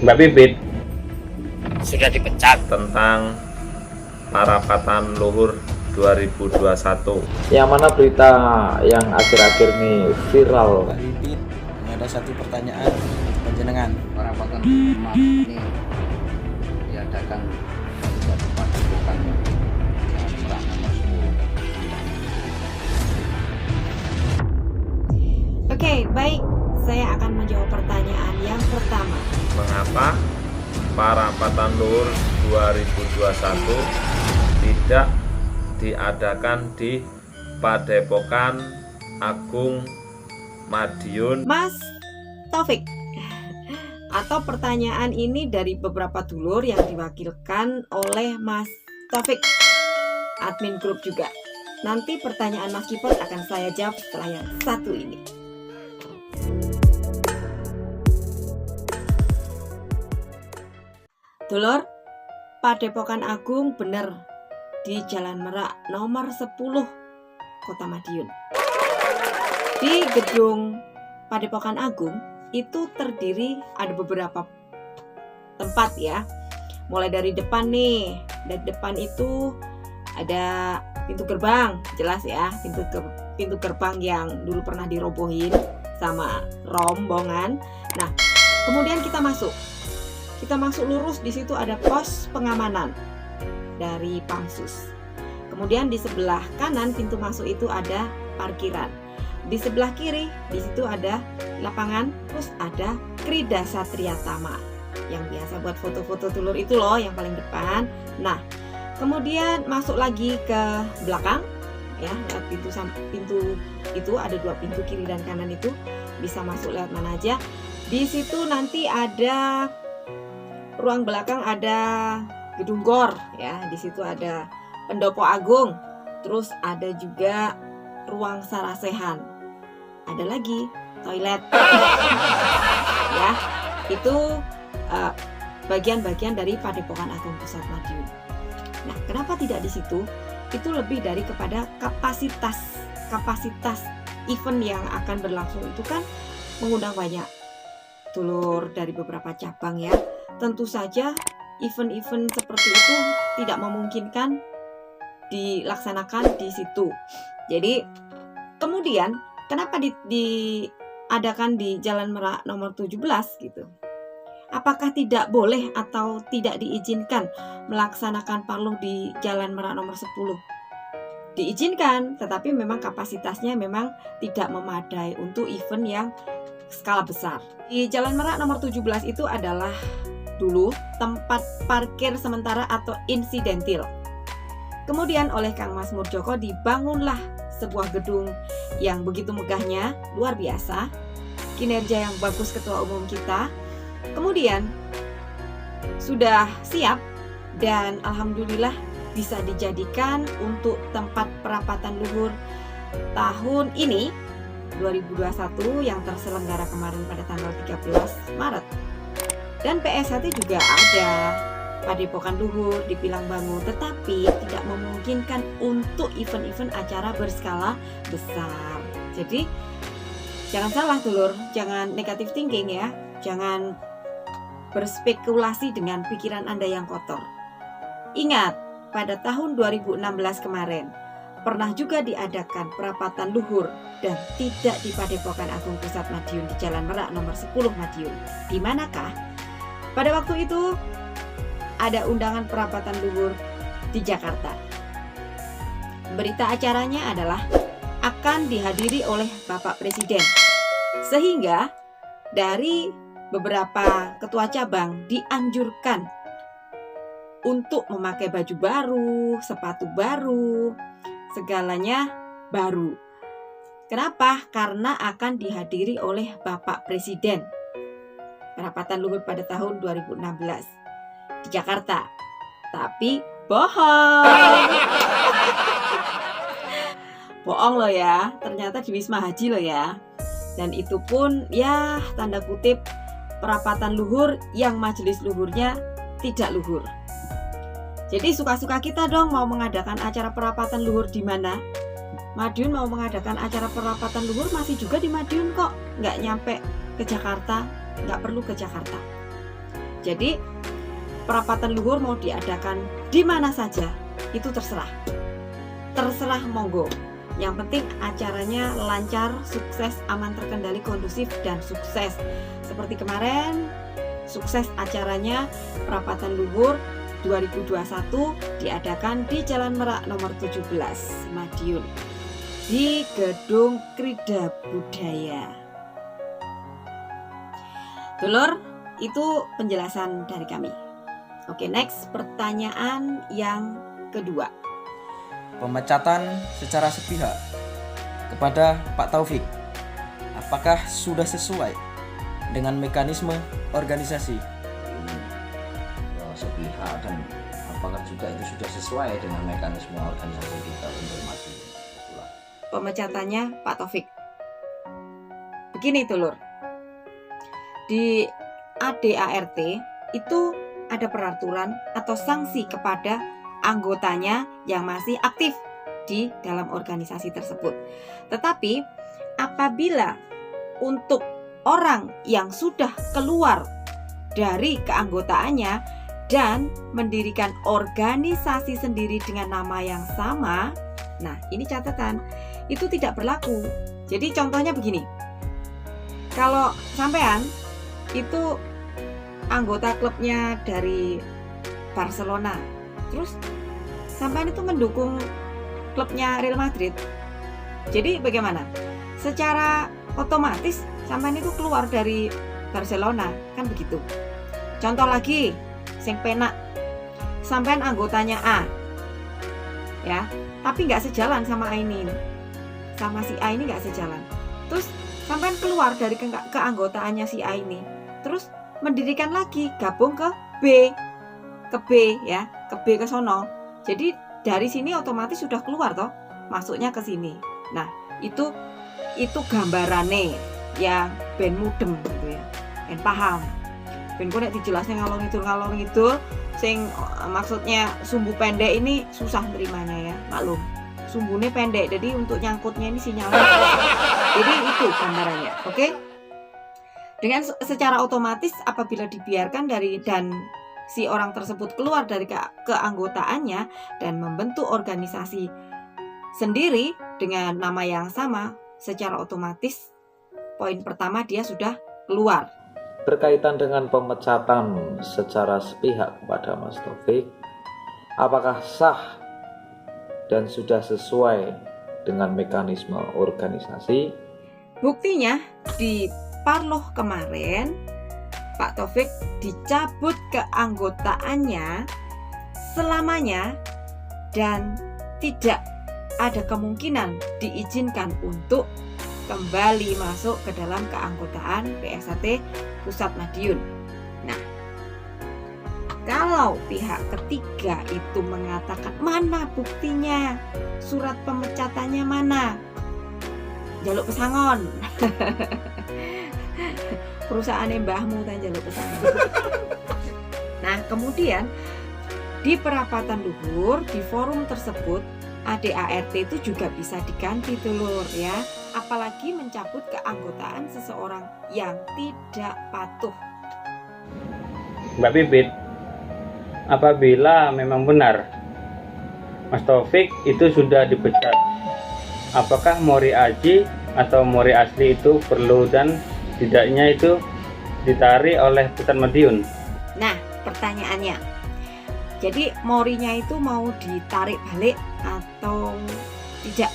Mbak Pipit sudah dipecat. tentang Parapatan Luhur 2021. Yang mana berita yang akhir-akhir ini viral? Pak Pipit, ada satu pertanyaan panjenengan. Parapatan emas ini diadakan tidak tepat bukan Merak nomor 10. Oke, baik. Saya akan menjawab pertanyaan yang pertama. Mengapa Parapatan Luhur 2021 tidak diadakan di Padepokan Agung Madiun? Mas Taufik. Atau pertanyaan ini dari beberapa dulur yang diwakilkan oleh Mas Taufik, admin grup juga. Nanti pertanyaan Mas Kipot akan saya jawab setelah yang satu ini. Dulur, Padepokan Agung bener di Jalan Merak nomor 10 Kota Madiun. Di gedung Padepokan Agung itu terdiri ada beberapa tempat ya. Mulai dari depan nih. Dari depan itu ada pintu gerbang, jelas ya, pintu gerbang yang dulu pernah dirobohin sama rombongan. Nah, kemudian kita masuk lurus, di situ ada pos pengamanan dari Pamsus. Kemudian di sebelah kanan pintu masuk itu ada parkiran. Di sebelah kiri di situ ada lapangan, terus ada Krida Satria Tama yang biasa buat foto-foto dulur itu loh, yang paling depan. Nah, kemudian masuk lagi ke belakang ya, lewat pintu itu ada dua pintu, kiri dan kanan itu bisa masuk lewat mana aja. Di situ nanti ada ruang belakang, ada gedung gor ya, di situ ada pendopo agung, terus ada juga ruang sarasehan, ada lagi toilet ya. Itu bagian-bagian dari Padepokan Agung Pusat Madiun. Nah, kenapa tidak di situ? Itu lebih dari kepada kapasitas event yang akan berlangsung itu kan mengundang banyak dulur dari beberapa cabang ya. Tentu saja event-event seperti itu tidak memungkinkan dilaksanakan di situ. Jadi kemudian kenapa diadakan di Jalan Merak nomor 17 gitu? Apakah tidak boleh atau tidak diizinkan melaksanakan parlur di Jalan Merak nomor 10? Diizinkan, tetapi memang kapasitasnya memang tidak memadai untuk event yang skala besar. Di Jalan Merak nomor 17 itu adalah dulu tempat parkir sementara atau insidentil. Kemudian oleh Kang Mas Murjoko dibangunlah sebuah gedung yang begitu megahnya, luar biasa. Kinerja yang bagus ketua umum kita. Kemudian sudah siap dan alhamdulillah bisa dijadikan untuk tempat perapatan luhur tahun ini 2021 yang terselenggara kemarin pada tanggal 13 Maret. Dan PSHT juga ada Padepokan Luhur di Pilangbangu, tetapi tidak memungkinkan untuk event-event acara berskala besar. Jadi jangan salah dulur, jangan negative thinking ya, jangan berspekulasi dengan pikiran Anda yang kotor. Ingat, pada tahun 2016 kemarin pernah juga diadakan perapatan luhur dan tidak di Padepokan Agung Pusat Madiun di Jalan Merak nomor 10 Madiun. Di manakah? Pada waktu itu ada undangan perapatan luhur di Jakarta. Berita acaranya adalah akan dihadiri oleh Bapak Presiden. Sehingga dari beberapa ketua cabang dianjurkan untuk memakai baju baru, sepatu baru, segalanya baru. Kenapa? Karena akan dihadiri oleh Bapak Presiden. Perapatan luhur pada tahun 2016 di Jakarta. Tapi bohong. Bohong loh ya, ternyata di Wisma Haji loh ya. Dan itu pun ya tanda kutip perapatan luhur yang majelis luhurnya tidak luhur. Jadi suka-suka kita dong mau mengadakan acara perapatan luhur di mana. Madiun mau mengadakan acara perapatan luhur masih juga di Madiun kok, nggak nyampe ke Jakarta, nggak perlu ke Jakarta. Jadi perapatan luhur mau diadakan di mana saja itu terserah monggo. Yang penting acaranya lancar, sukses, aman, terkendali, kondusif, dan sukses. Seperti kemarin, sukses acaranya perapatan luhur 2021 diadakan di Jalan Merak nomor 17 Madiun di Gedung Krida Budaya. Dulur, itu penjelasan dari kami. Oke, next, pertanyaan yang kedua. Pemecatan secara sepihak kepada Pak Taufik, apakah sudah sesuai dengan mekanisme organisasi? Sepihak dan apakah juga itu sudah sesuai dengan mekanisme organisasi kita untuk maju? Pemecatannya Pak Taufik. Begini dulur, di ADART itu ada peraturan atau sanksi kepada anggotanya yang masih aktif di dalam organisasi tersebut. Tetapi apabila untuk orang yang sudah keluar dari keanggotaannya dan mendirikan organisasi sendiri dengan nama yang sama, nah ini catatan, itu tidak berlaku. Jadi contohnya begini, kalau sampean itu anggota klubnya dari Barcelona, terus sampean itu mendukung klubnya Real Madrid, jadi bagaimana? Secara otomatis sampean itu keluar dari Barcelona, kan begitu. Contoh lagi, sing penak, sampean anggotanya A, ya, tapi nggak sejalan sama A ini, sama si A ini nggak sejalan. Terus sampean keluar dari keanggotaannya si A ini, terus mendirikan lagi, gabung ke B, ya, ke B ke sono. Jadi dari sini otomatis sudah keluar toh, masuknya ke sini. Nah, itu gambarane yang ben mudeng gitu ya. Ben paham. Ben kok nek dijelasnya ngalor ngidul, sing maksudnya sumbu pendek ini susah nerimanya ya, maklum. Sumbunya pendek, jadi untuk nyangkutnya ini sinyalnya. Jadi itu gambarannya, oke? Dengan secara otomatis apabila dibiarkan dan si orang tersebut keluar dari keanggotaannya dan membentuk organisasi sendiri dengan nama yang sama, secara otomatis poin pertama dia sudah keluar. Berkaitan dengan pemecatan secara sepihak kepada Mas Taufik, apakah sah dan sudah sesuai dengan mekanisme organisasi? Buktinya di Parloh kemarin Pak Taufik dicabut keanggotaannya selamanya dan tidak ada kemungkinan diizinkan untuk kembali masuk ke dalam keanggotaan PSAT Pusat Madiun. Nah, kalau pihak ketiga itu mengatakan mana buktinya, surat pemecatannya mana, jaluk pesangon. Perusahaan mbahmu dan jaluk pesangon. Nah, kemudian di perapatan luhur di forum tersebut ADART itu juga bisa diganti dulur ya, apalagi mencabut keanggotaan seseorang yang tidak patuh. Mbak Bibit, apabila memang benar Mas Taufik itu sudah dipecat, apakah Mori Aji atau Mori asli itu perlu dan tidaknya itu ditarik oleh Pusat Madiun? Nah, pertanyaannya, jadi Morinya itu mau ditarik balik atau tidak?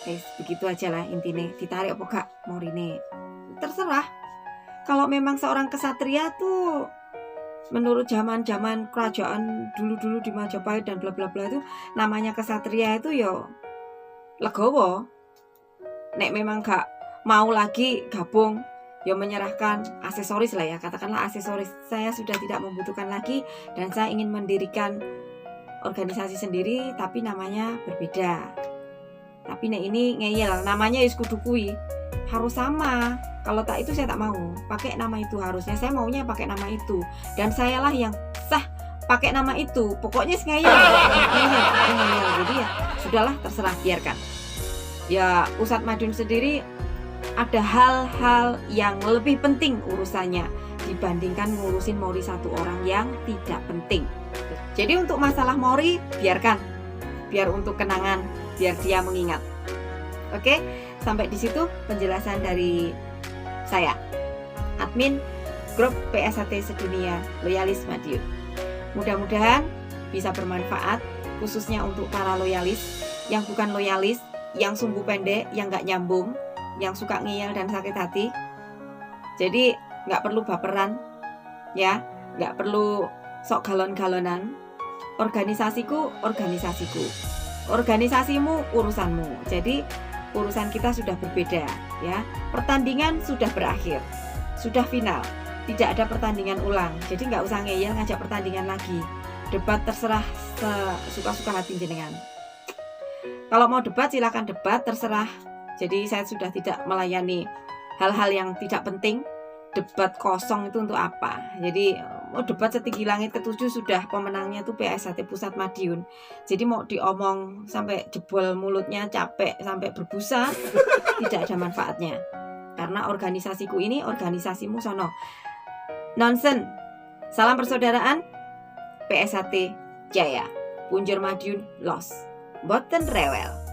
Guys, begitu aja lah intinya, ditarik apa gak Morine, terserah. Kalau memang seorang kesatria tuh menurut zaman kerajaan dulu di Majapahit dan bla bla bla itu namanya kesatria itu yo legowo. Nek memang gak mau lagi gabung, yo menyerahkan aksesoris lah ya, katakanlah aksesoris. Saya sudah tidak membutuhkan lagi dan saya ingin mendirikan organisasi sendiri tapi namanya berbeda. Tapi nek ini ngeyel, namanya is kudu kui, harus sama. Kalau tak itu saya tak mau pakai nama itu, harusnya saya maunya pakai nama itu dan sayalah yang sah pakai nama itu. Pokoknya ngeyel. Jadi ya sudahlah, terserah, biarkan. Ya Pusat Madiun sendiri ada hal-hal yang lebih penting urusannya di dibandingkan ngurusin Mori satu orang yang tidak penting. Jadi untuk masalah Mori biarkan, biar untuk kenangan, biar dia mengingat. Oke, sampai di situ penjelasan dari saya, admin grup PSAT Sedunia Loyalis Madiun. Mudah-mudahan bisa bermanfaat, khususnya untuk para loyalis yang bukan loyalis, yang sumbu pendek, yang nggak nyambung, yang suka ngeyel dan sakit hati. Jadi nggak perlu baperan, ya, nggak perlu sok galon-galonan. Organisasiku, organisasiku. Organisasimu, urusanmu. Jadi urusan kita sudah berbeda, ya. Pertandingan sudah berakhir, sudah final. Tidak ada pertandingan ulang. Jadi nggak usah ngeyel ngajak pertandingan lagi. Debat terserah suka-suka hati jenengan. Kalau mau debat silakan debat, terserah. Jadi saya sudah tidak melayani hal-hal yang tidak penting. Debat kosong itu untuk apa? Jadi mau debat setinggi langit ke-7 sudah pemenangnya tuh PSAT Pusat Madiun. Jadi mau diomong sampai jebol mulutnya, capek sampai berbusa, tidak ada manfaatnya. Karena organisasiku ini, organisasimu sono. Nonsen. Salam persaudaraan. PSAT Jaya. Punjur Madiun los. Boten rewel.